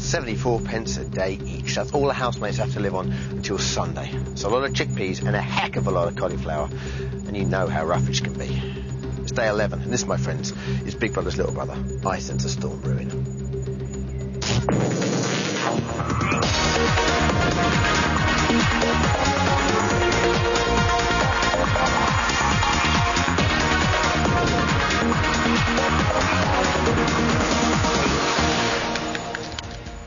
74p a day each. That's all the housemates have to live on until Sunday. So a lot of chickpeas and a heck of a lot of cauliflower, and you know how rough it can be. It's day 11, and this, my friends, is Big Brother's little brother. I sense a storm brewing.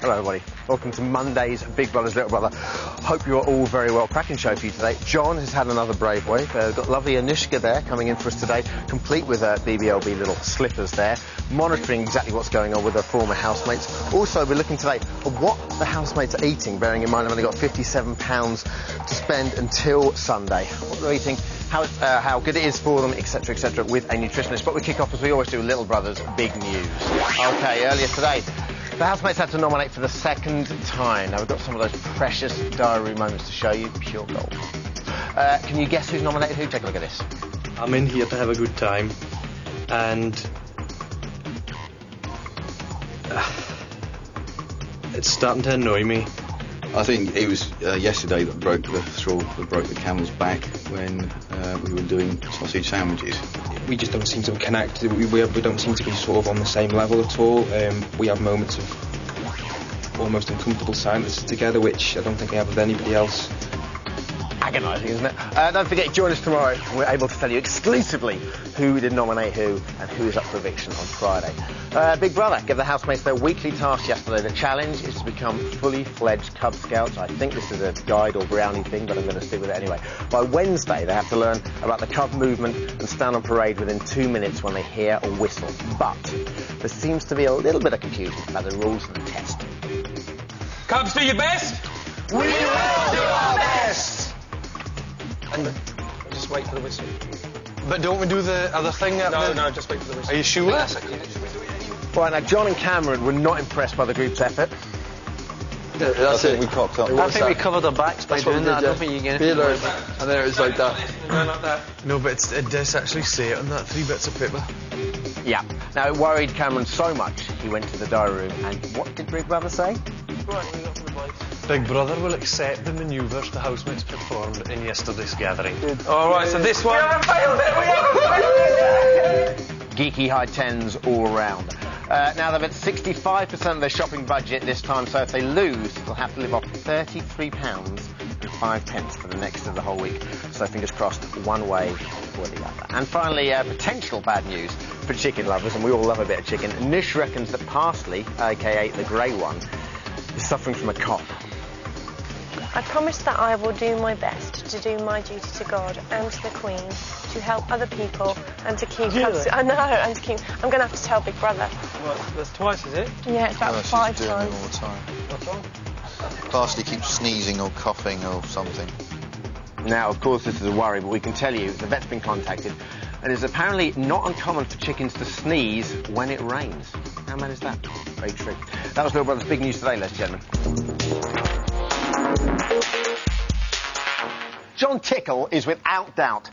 Hello everybody, welcome to Monday's Big Brother's Little Brother. Hope you're all very well. Cracking show for you today. John has had another brave wave. We've got lovely Anushka there coming in for us today, complete with BBLB little slippers there, monitoring exactly what's going on with her former housemates. Also, we're looking today at what the housemates are eating, bearing in mind I've only got £57 to spend until Sunday. What they're eating, how good it is for them, etc., etc., with a nutritionist. But we kick off, as we always do, with Little Brother's big news. Okay, earlier today, the housemates had to nominate for the second time. Now, we've got some of those precious diary moments to show you. Pure gold. Can you guess who's nominated who? Take a look at this. I'm in here to have a good time, and it's starting to annoy me. I think it was yesterday that broke the straw, that broke the camel's back when we were doing sausage sandwiches. We just don't seem to connect. We don't seem to be sort of on the same level at all. We have moments of almost uncomfortable silence together, which I don't think I have with anybody else. Agonising, isn't it? Don't forget, join us tomorrow. We're able to tell you exclusively who did nominate who and who is up for eviction on Friday. Big Brother gave the housemates their weekly task yesterday. The challenge is to become fully fledged Cub Scouts. I think this is a guide or brownie thing, but I'm going to stick with it anyway. By Wednesday, they have to learn about the Cub movement and stand on parade within 2 minutes when they hear a whistle. But there seems to be a little bit of confusion about the rules of the test. Cubs, do your best. We will do our best. And just wait for the whistle. But don't we do the other thing? No, just wait for the whistle. Are you sure? Right, now, John and Cameron were not impressed by the group's effort. That's it. We cocked up. I think we covered our backs by doing that. I don't think you get it. And then it was like that. No, not that. No, but it does actually say it on that 3 bits of paper. Yeah. Now, it worried Cameron so much, he went to the diary room, and what did Big Brother say? Right, we got for the bikes. Big Brother will accept the manoeuvres the housemates performed in yesterday's gathering. All right, so this one. We haven't failed it! Geeky high tens all round. Now, they've at 65% of their shopping budget this time, so if they lose, they'll have to live off £33.05 for the next of the whole week. So fingers crossed, one way or the other. And finally, potential bad news for chicken lovers, and we all love a bit of chicken. Nish reckons that Parsley, a.k.a. the grey one, is suffering from a cough. I promise that I will do my best to do my duty to God and to the Queen, to help other people and to keep... I know, and to keep... I'm going to have to tell Big Brother. Well, that's twice, is it? Yeah, it's about 5 she's doing times. it all the time. What's wrong? Parsley keeps sneezing or coughing or something. Now, of course, this is a worry, but we can tell you the vet's been contacted, and it's apparently not uncommon for chickens to sneeze when it rains. How mad is that? Very true. That was Little Brother's big news today, ladies and gentlemen. John Tickle is without doubt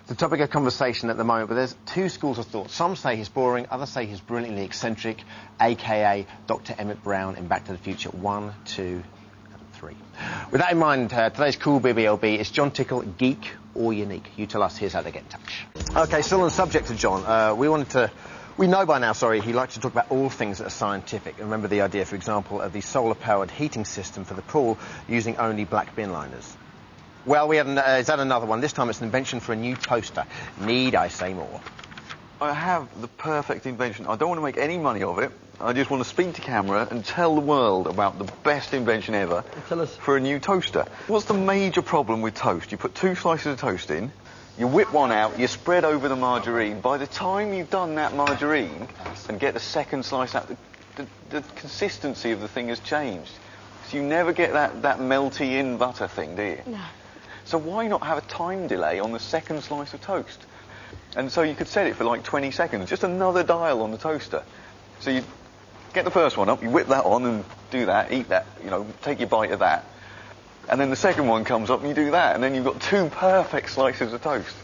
the topic of conversation at the moment, but there's two schools of thought. Some say he's boring, others say he's brilliantly eccentric, a.k.a. Dr. Emmett Brown in Back to the Future 1, 2, and 3. With that in mind, today's cool BBLB is John Tickle geek or unique? You tell us. Here's how to get in touch. OK, still on the subject of John, we know by now, he likes to talk about all things that are scientific. Remember the idea, for example, of the solar-powered heating system for the pool using only black bin liners. Well, he's had another one. This time it's an invention for a new toaster. Need I say more? I have the perfect invention. I don't want to make any money of it. I just want to speak to camera and tell the world about the best invention ever for a new toaster. What's the major problem with toast? You put 2 slices of toast in, you whip one out, you spread over the margarine. By the time you've done that margarine and get the second slice out, the consistency of the thing has changed. So you never get that melty in butter thing, do you? No. So why not have a time delay on the second slice of toast? And so you could set it for like 20 seconds, just another dial on the toaster. So you get the first one up, you whip that on and do that, eat that, take your bite of that. And then the second one comes up and you do that, and then you've got 2 perfect slices of toast.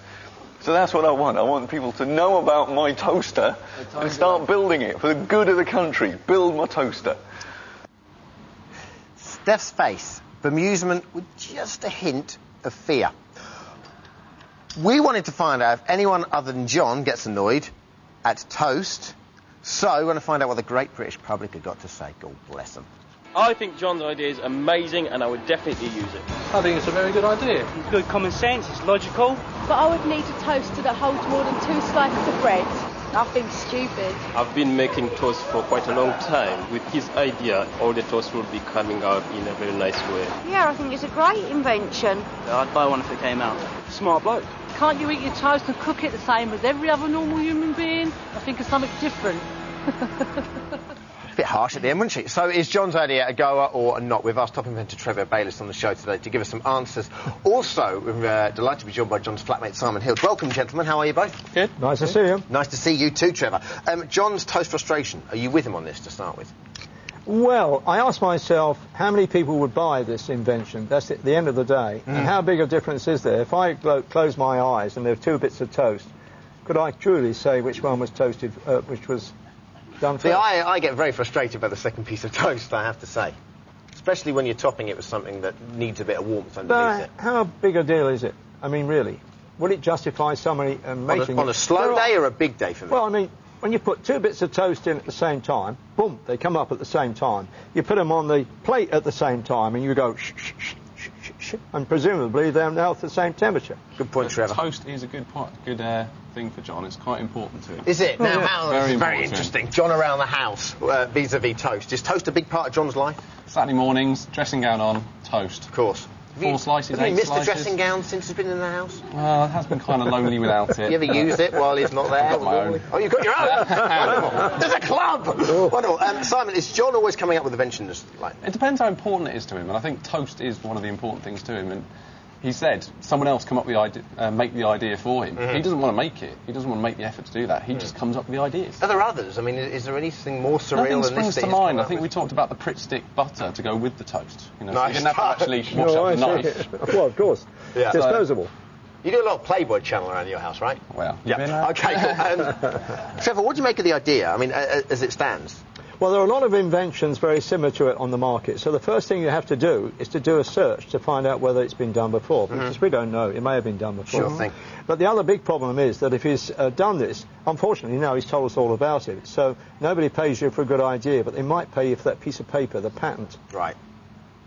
So that's what I want. I want people to know about my toaster and start building it for the good of the country. Build my toaster. Steph's face, bemusement with just a hint of fear. We wanted to find out if anyone other than John gets annoyed at toast, so we want to find out what the great British public have got to say. God bless them. I think John's idea is amazing and I would definitely use it. I think it's a very good idea. It's good common sense, it's logical. But I would need a toaster that holds more than 2 slices of bread. Nothing stupid. I've been making toast for quite a long time. With his idea, all the toast will be coming out in a very nice way. Yeah, I think it's a great invention. I'd buy one if it came out. Smart bloke. Can't you eat your toast and cook it the same as every other normal human being? I think it's something different. A bit harsh at the end, wouldn't she? So is John's idea a goer or not? We've asked top inventor Trevor Bayliss on the show today to give us some answers. Also, we're delighted to be joined by John's flatmate Simon Hill. Welcome, gentlemen. How are you both? Good. Nice to see you. Nice to see you too, Trevor. John's toast frustration. Are you with him on this to start with? Well, I asked myself how many people would buy this invention. That's at the end of the day. And how big a difference is there? If I close my eyes and there are 2 bits of toast, could I truly say which one was toasted, which was done first? See, I get very frustrated by the second piece of toast, I have to say. Especially when you're topping it with something that needs a bit of warmth underneath it. How big a deal is it? I mean, really? Would it justify somebody making on a slow day or a big day for me? Well, I mean, when you put 2 bits of toast in at the same time, boom, they come up at the same time. You put them on the plate at the same time, and you go shh, shh, shh, shh, shh, shh, and presumably they're now at the same temperature. Good point, Trevor. Toast is a good thing for John. It's quite important to him. Is it? Now, how Very this is very important. interesting. John around the house, vis-a-vis toast. Is toast a big part of John's life? Saturday mornings, dressing gown on, toast. Of course. 4 slices, 8 Have you missed slices. the dressing gown since he's been in the house? Well, it has been kind of lonely without it. You ever used it while he's not there? I've got my own. Oh, you've got your own? Wonderful. There's a club! Wonderful. Simon, is John always coming up with inventions like? It depends how important it is to him, and I think toast is one of the important things to him. And he said someone else come up with the idea, make the idea for him. He doesn't want to make it. He doesn't want to make the effort to do that. He just comes up with the ideas. Are there others? I mean, is there anything more surreal Nothing than this? springs to mind. I think we talked about the Pritt stick butter to go with the toast. You know, so you didn't have to actually wash up the knife. Well, of course. Yeah. Disposable. You do a lot of Playboy Channel around your house, right? Well, yeah. Okay, cool. Trevor, what do you make of the idea? I mean, as it stands? Well, there are a lot of inventions very similar to it on the market. So the first thing you have to do is to do a search to find out whether it's been done before, because we don't know. It may have been done before. Sure thing. But the other big problem is that if he's done this, unfortunately now he's told us all about it. So nobody pays you for a good idea, but they might pay you for that piece of paper, the patent. Right.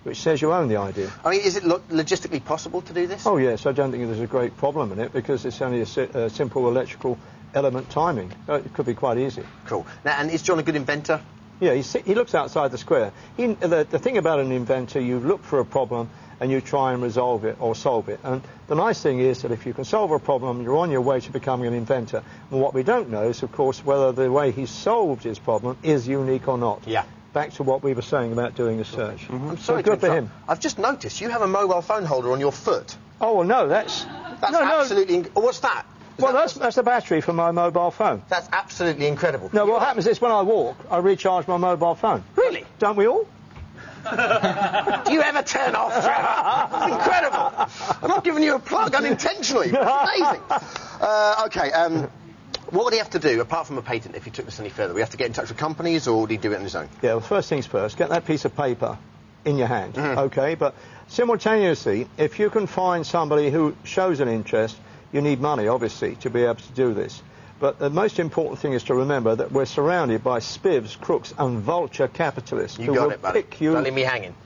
Which says you own the idea. I mean, is it logistically possible to do this? Oh, yes. I don't think there's a great problem in it, because it's only a simple electrical element timing. It could be quite easy. Cool. Now, and is John a good inventor? Yeah, he looks outside the square. The thing about an inventor, you look for a problem and you try and resolve it or solve it. And the nice thing is that if you can solve a problem, you're on your way to becoming an inventor. And what we don't know is, of course, whether the way he solved his problem is unique or not. Yeah. Back to what we were saying about doing a search. I'm sorry, good for him. I've just noticed you have a mobile phone holder on your foot. Oh, well, no, that's absolutely... What's that? Well, that's the battery for my mobile phone. That's absolutely incredible. No, what happens is when I walk, I recharge my mobile phone. Really? Don't we all? Do you ever turn off, Trevor? It's incredible. I'm not giving you a plug unintentionally. It's amazing. What would he have to do, apart from a patent, if he took this any further? We have to get in touch with companies, or would he do it on his own? Yeah, well, first things first, get that piece of paper in your hand, OK? But simultaneously, if you can find somebody who shows an interest, you need money, obviously, to be able to do this. But the most important thing is to remember that we're surrounded by spivs, crooks and vulture capitalists who will pick you... Don't leave me hanging.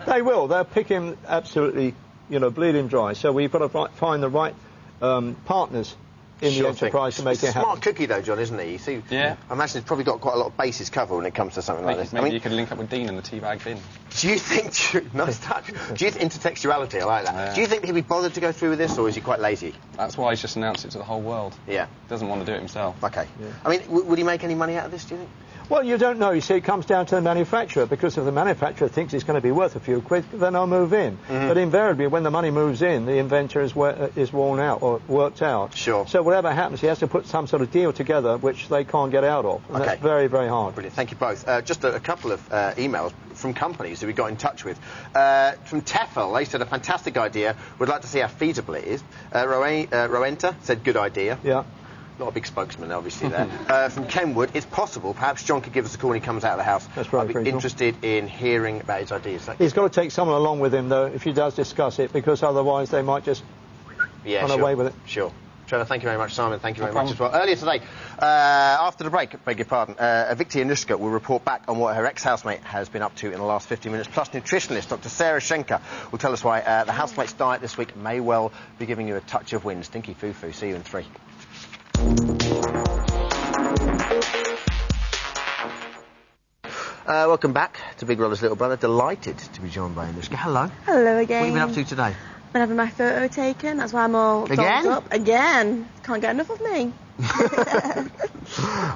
They will. They'll pick him absolutely, bleed him dry. So we've got to find the right partners in the enterprise to make it happen. Smart cookie, though, John, isn't he? You see, yeah. I imagine he's probably got quite a lot of bases covered when it comes to something like this. Maybe you could link up with Dean in the teabag bin. Do you think... Nice touch. Do you intertextuality, I like that. Yeah. Do you think he'll be bothered to go through with this, or is he quite lazy? That's why he's just announced it to the whole world. Yeah. Doesn't want to do it himself. OK. Yeah. I mean, would he make any money out of this, do you think? Well, you don't know. You see, it comes down to the manufacturer, because if the manufacturer thinks it's going to be worth a few quid, then they'll move in. But invariably, when the money moves in, the inventor is worn out or worked out. Sure. So whatever happens, he has to put some sort of deal together which they can't get out of. And that's very, very hard. Brilliant. Thank you both. Just a couple of emails from companies that we got in touch with. From Tefel, they said a fantastic idea. Would like to see how feasible it is. Rowenta said good idea. Yeah. Not a big spokesman, obviously, there. From Kenwood, it's possible. Perhaps John could give us a call when he comes out of the house. That's right, I'd be pretty cool. interested in hearing about his ideas. He's got to take someone along with him, though, if he does discuss it, because otherwise they might just run away with it. Sure. Trevor, thank you very much. Simon, thank you very much as well. Earlier today, after the break, beg your pardon, Viktor Yanushka will report back on what her ex-housemate has been up to in the last 50 minutes. Plus, nutritionalist Dr. Sarah Schenker will tell us why the housemate's diet this week may well be giving you a touch of wind. Stinky foo-foo. See you in 3. Welcome back to Big Brother's Little Brother. Delighted to be joined by Yanushka. Hello. Hello again. What have you been up to today? Been having my photo taken. That's why I'm all dolled up. Again. Can't get enough of me.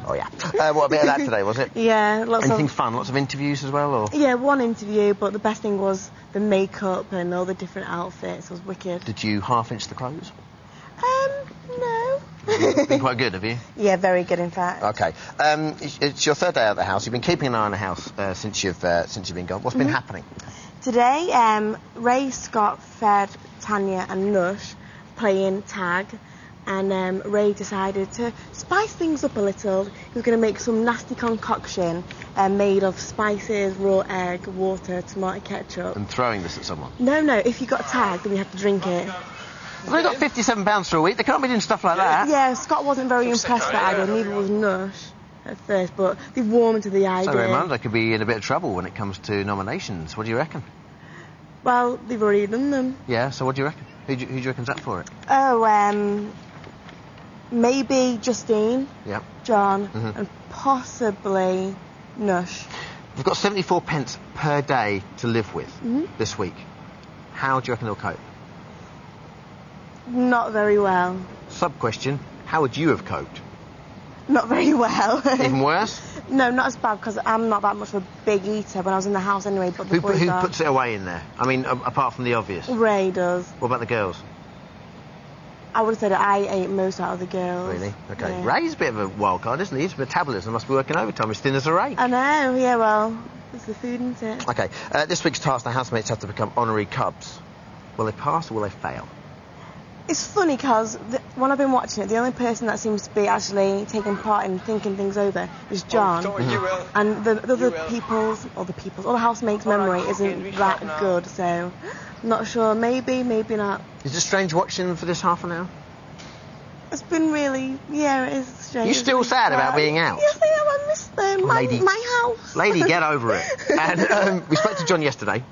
Oh, yeah. What, a bit of that today, was it? Yeah. Anything fun? Lots of interviews as well? Or? Yeah, one interview, but the best thing was the makeup and all the different outfits. It was wicked. Did you half-inch the clothes? No. You've been quite good, have you? Yeah, very good, in fact. OK. It's your third day out of the house. You've been keeping an eye on the house since you've been gone. What's been happening? Today, Ray, Scott, Fed, Tanya and Nush playing tag, and Ray decided to spice things up a little. He was going to make some nasty concoction made of spices, raw egg, water, tomato ketchup. And throwing this at someone? No, if you got tagged, then you have to drink it. Well, they got £57 for a week. They can't be doing stuff like that. Yeah, Scott wasn't very impressed that idea, neither was Nush at first, but they warmed to the idea. So Amanda could be in a bit of trouble when it comes to nominations. What do you reckon? Well, they've already done them. Yeah, so what do you reckon? Who do you reckon's up for it? Oh, maybe Justine, yeah, John, and possibly Nush. We've got 74 pence per day to live with this week. How do you reckon they'll cope? Not very well. Sub-question, how would you have coped? Not very well. Even worse? No, not as bad, because I'm not that much of a big eater when I was in the house anyway, but the boys Who are. puts it away in there? I mean, apart from the obvious. Ray does. What about the girls? I would have said I ate most out of the girls. Really? OK. Yeah. Ray's a bit of a wild card, isn't he? His metabolism must be working overtime. As thin as a ray. I know, yeah, well, it's the food, isn't it? OK. This week's task, the housemates have to become honorary cubs. Will they pass or will they fail? It's funny because when I've been watching it, the only person that seems to be actually taking part in thinking things over is John. And the other all the housemates' memory isn't that good, so I'm not sure. Maybe not. Is it strange watching for this half an hour? It's been really, yeah, it is strange. You're still sad about being out? Yes, I am. I miss them. My house. Lady, get over it. And we spoke to John yesterday.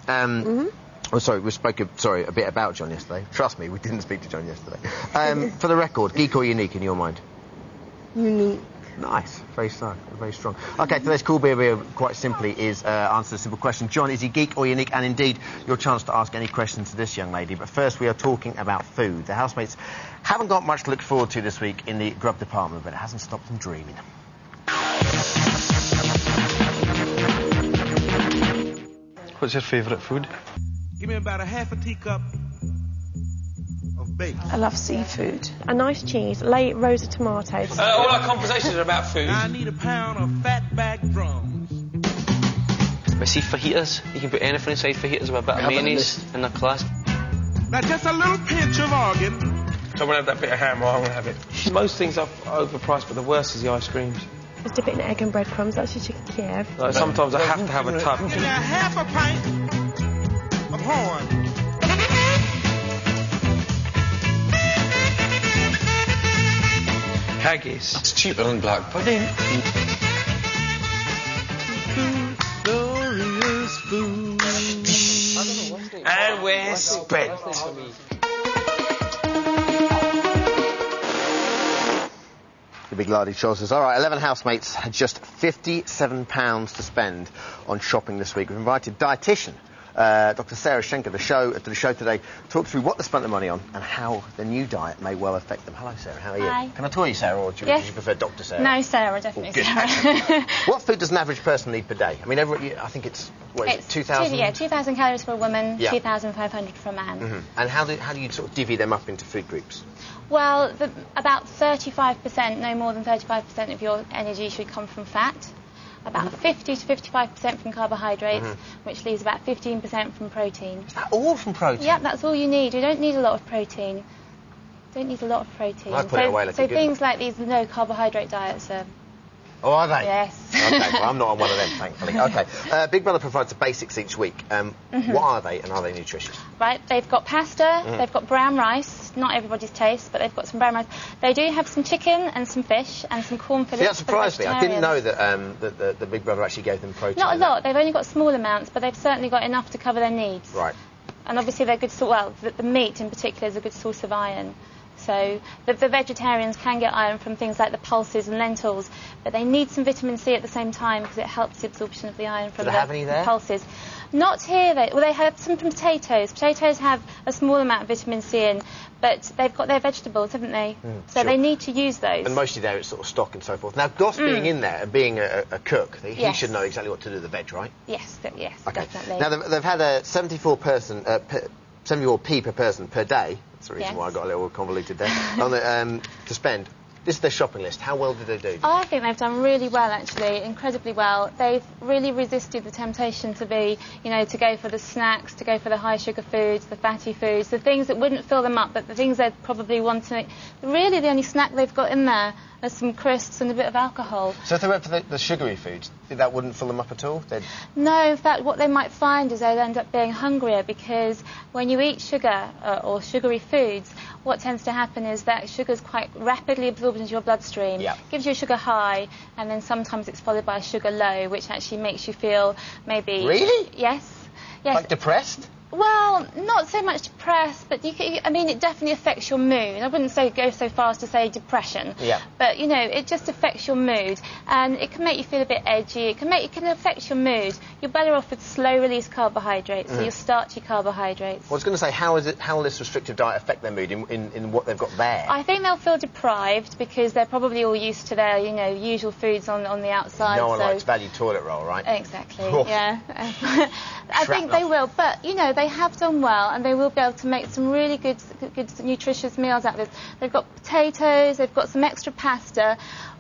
Oh, sorry, we spoke a bit about John yesterday. Trust me, we didn't speak to John yesterday. For the record, geek or unique in your mind? Unique. Nice. Very strong. Very strong. OK, today's Cool Beer quite simply is answer a simple question. John, is he geek or unique? And indeed, your chance to ask any questions to this young lady. But first, we are talking about food. The housemates haven't got much to look forward to this week in the grub department, but it hasn't stopped them dreaming. What's your favourite food? Give me about a half a teacup of bacon. I love seafood. A nice cheese, late rows of tomatoes. All our conversations are about food. I need a pound of fatback drums. But see fajitas, you can put anything inside fajitas with a bit of mayonnaise in the class. Now just a little pinch of organ. Someone have that bit of ham, or I want to have it. Most things are overpriced, but the worst is the ice creams. Just dip it in egg and breadcrumbs, that's your chicken Kiev. Like, sometimes I have to have a tub. And now half a pint of horn. Haggis. It's cheaper than black pudding. Glorious food. And we're spent. The big lardy choices. All right, 11 housemates had just £57 to spend on shopping this week. We've invited dietitian Dr. Sarah Schenker to the show today, talk through what they spent the money on and how the new diet may well affect them. Hello, Sarah. How are you? Hi. Can I call you Sarah, or do you prefer Dr. Sarah? No, Sarah, definitely Sarah. What food does an average person need per day? I mean, I think it's 2,000? Yeah, 2,000 calories for a woman, Yeah. 2,500 for a man. And how do you sort of divvy them up into food groups? Well, about 35%, no more than 35% of your energy should come from fat. About 50 to 55% from carbohydrates, which leaves about 15% from protein. Is that all from protein? Yep, that's all you need. You don't need a lot of protein. don't need a lot of protein. I put it away like so a good things like these low carbohydrate diets are... Oh, are they? Yes. Okay, well, I'm not on one of them, thankfully. Okay, Big Brother provides the basics each week. What are they, and are they nutritious? Right, they've got pasta, they've got brown rice, not everybody's taste, but they've got some brown rice. They do have some chicken and some fish and some corn fillets. See, that surprised me. I didn't know that the Big Brother actually gave them protein. Not a lot, they've only got small amounts, but they've certainly got enough to cover their needs. Right. And obviously they're good source, well, the meat in particular is a good source of iron. So the vegetarians can get iron from things like the pulses and lentils, but they need some vitamin C at the same time because it helps the absorption of the iron from the pulses. Not here. They have some from potatoes. Potatoes have a small amount of vitamin C in, but they've got their vegetables, haven't they? So they need to use those. And mostly there it's sort of stock and so forth. Now, Goss being in there and being a cook, he should know exactly what to do with the veg, right? Yes, Okay. definitely. Now, they've had a 74p per person per day. That's the reason why I got a little convoluted there. To spend. This is their shopping list. How well did they do? I think they've done really well, actually, incredibly well. They've really resisted the temptation to be, to go for the snacks, to go for the high sugar foods, the fatty foods, the things that wouldn't fill them up, but the things they'd probably want to. Really, the only snack they've got in there are some crisps and a bit of alcohol. So if they went for the sugary foods, that wouldn't fill them up at all? No, in fact, what they might find is they'll end up being hungrier because when you eat sugar or sugary foods, what tends to happen is that sugar's quite rapidly absorbed into your bloodstream, gives you a sugar high, and then sometimes it's followed by a sugar low, which actually makes you feel maybe... Really? Yes. Like depressed? Well, not so much depressed, but it definitely affects your mood. I wouldn't go so far as to say depression. Yeah. But, it just affects your mood. And it can make you feel a bit edgy. It can affect your mood. You're better off with slow-release carbohydrates, so your starchy carbohydrates. I was going to say, how will this restrictive diet affect their mood in what they've got there? I think they'll feel deprived because they're probably all used to their, usual foods on the outside. No one likes value toilet roll, right? Exactly, yeah. I think they will, but, they have done well, and they will be able to make some really good nutritious meals out of this. They've got potatoes, they've got some extra pasta.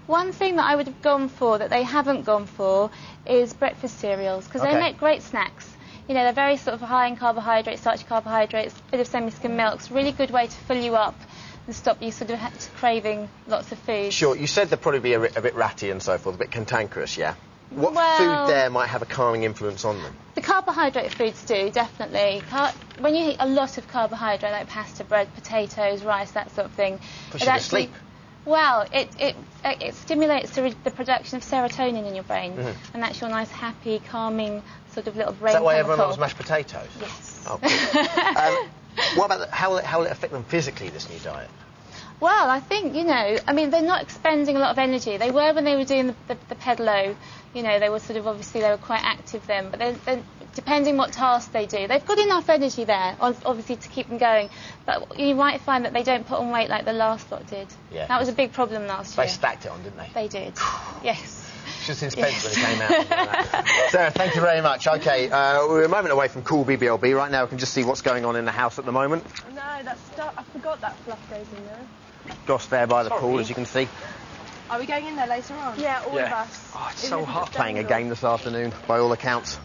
One thing that I would have gone for that they haven't gone for is breakfast cereals, because they make great snacks. They're very sort of high in carbohydrates, starchy carbohydrates, a bit of semi-skim milks, really good way to fill you up and stop you sort of craving lots of food. Sure, you said they'd probably be a bit ratty and so forth, a bit cantankerous, yeah? What food there might have a calming influence on them? The carbohydrate foods do, definitely. When you eat a lot of carbohydrate, like pasta, bread, potatoes, rice, that sort of thing... Push you to sleep. Well, it stimulates the production of serotonin in your brain, and that's your nice, happy, calming sort of little brain chemical. Is that why everyone loves mashed potatoes? Yes. Oh, cool. What about how will it affect them physically, this new diet? Well, I think, they're not expending a lot of energy. They were when they were doing the pedalo. They were sort of, obviously, they were quite active then. But then, depending what task they do, they've got enough energy there, obviously, to keep them going. But you might find that they don't put on weight like the last lot did. Yeah. That was a big problem last year. They stacked it on, didn't they? They did, yes. Should have seen Spence when it came out. Sarah, thank you very much. OK, we're a moment away from cool BBLB. Right now we can just see what's going on in the house at the moment. No, I forgot that fluff goes in there. Goss there by the pool, as you can see. Are we going in there later on? Yeah, all of us. Oh, it's so hot playing a game this afternoon, by all accounts.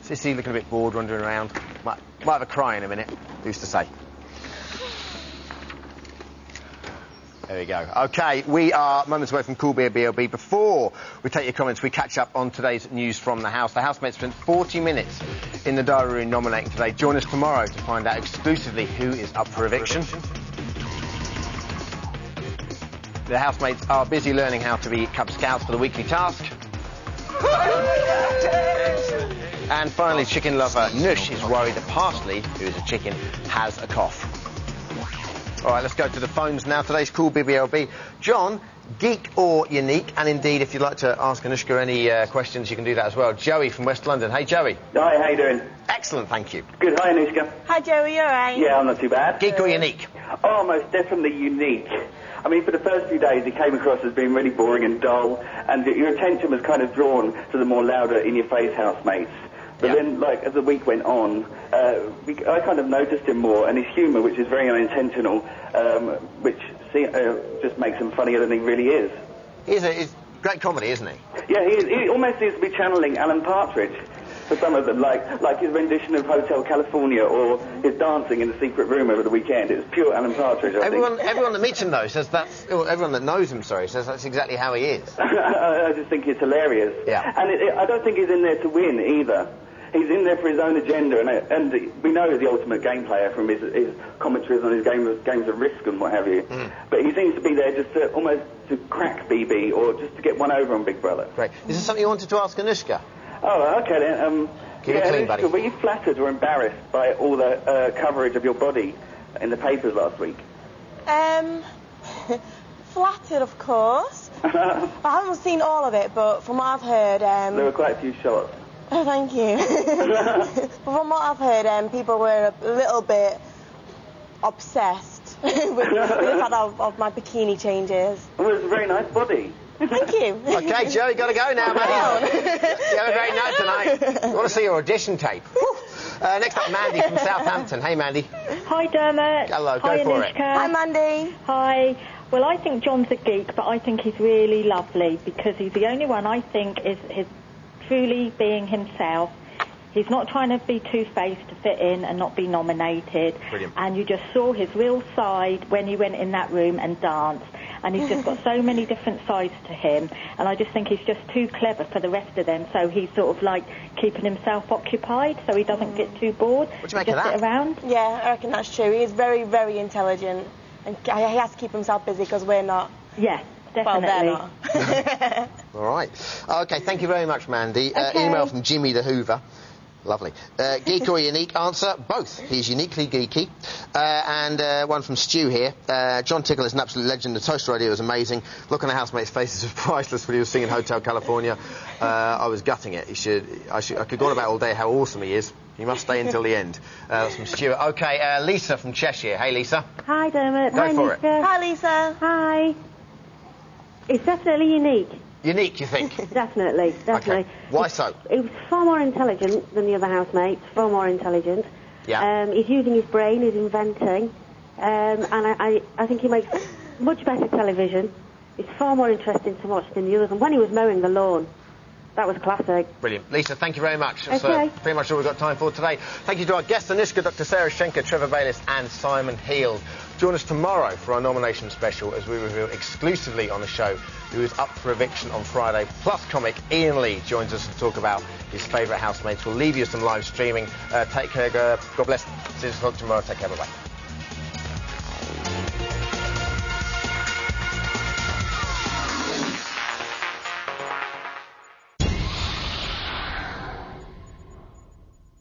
Sissy looking a bit bored, wandering around. Might have a cry in a minute, who's to say. There we go. OK, we are moments away from Cool Beer BLB. Before we take your comments, we catch up on today's news from the house. The housemates spent 40 minutes in the diary room nominating today. Join us tomorrow to find out exclusively who is up for eviction. The housemates are busy learning how to be Cub Scouts for the weekly task. And finally, chicken lover Nush is worried that Parsley, who is a chicken, has a cough. All right, let's go to the phones now. Today's Cool BBLB. John, geek or unique? And indeed, if you'd like to ask Anushka any questions, you can do that as well. Joey from West London. Hey, Joey. Hi, how you doing? Excellent, thank you. Good. Hi, Anushka. Hi, Joey. You all right? Yeah, I'm not too bad. Geek or unique? Oh, most definitely unique. I mean, for the first few days, it came across as being really boring and dull, and your attention was kind of drawn to the more louder, in-your-face housemates. But then, like, as the week went on, I kind of noticed him more, and his humour, which is very unintentional, which just makes him funnier than he really is. He's great comedy, isn't he? Yeah, he almost seems to be channeling Alan Partridge. for some of them, like his rendition of Hotel California or his dancing in the secret room over the weekend. It was pure Alan Partridge, I think. Everyone that meets him, though, says that's... everyone that knows him, says that's exactly how he is. I just think it's hilarious. Yeah. And I don't think he's in there to win, either. He's in there for his own agenda, and we know he's the ultimate game player from his commentaries on his games of Risk and what have you. But he seems to be there just to almost to crack BB or just to get one over on Big Brother. Great. Is there something you wanted to ask Anushka? Oh, okay then. Keep it clean, buddy. Were you flattered or embarrassed by all the coverage of your body in the papers last week? Flattered, of course. I haven't seen all of it, but from what I've heard... there were quite a few shots. Oh, thank you. But from what I've heard, people were a little bit obsessed with the fact of my bikini changes. Well, it's a very nice body. Thank you. Okay, Joe, you got to go now, mate. You have a great night tonight. I want to see your audition tape. Next up, Mandy from Southampton. Hey, Mandy. Hi, Dermot. Hello, Hi, go for Anushka. it. Hi, Mandy. Hi. Well, I think John's a geek, but I think he's really lovely because he's the only one I think is truly being himself. He's not trying to be two-faced to fit in and not be nominated. Brilliant. And you just saw his real side when he went in that room and danced. And he's just got so many different sides to him. And I just think he's just too clever for the rest of them. So he's sort of like keeping himself occupied so he doesn't get too bored. What do you make of just that? sit around. Yeah, I reckon that's true. He is very, very intelligent. And he has to keep himself busy because we're not. Yeah, definitely. Well, they're not. All right. OK, thank you very much, Mandy. Email from Jimmy the Hoover. Lovely. Geek or unique? Answer, both. He's uniquely geeky. And one from Stu here. John Tickle is an absolute legend. The toaster idea was amazing. Look on the housemates' faces was priceless when he was singing Hotel California. I was gutting it. I could go on about all day how awesome he is. He must stay until the end. That's from Stuart. OK, Lisa from Cheshire. Hey, Lisa. Hi, Dermot. Go for it. Hi, Lisa. Hi. It's definitely unique. Unique, you think? Definitely. Okay. Why so? He was far more intelligent than the other housemates, far more intelligent. Yeah. He's using his brain, he's inventing, and I think he makes much better television. It's far more interesting to watch than the others. And when he was mowing the lawn, that was classic. Brilliant. Lisa, thank you very much. That's Okay. pretty much all we've got time for today. Thank you to our guests, Anushka, Dr. Sarah Schenker, Trevor Bayliss and Simon Heald. Join us tomorrow for our nomination special as we reveal exclusively on the show who is up for eviction on Friday. Plus comic Ian Lee joins us to talk about his favourite housemates. We'll leave you some live streaming. Take care. God bless. See you tomorrow. Take care. Bye-bye.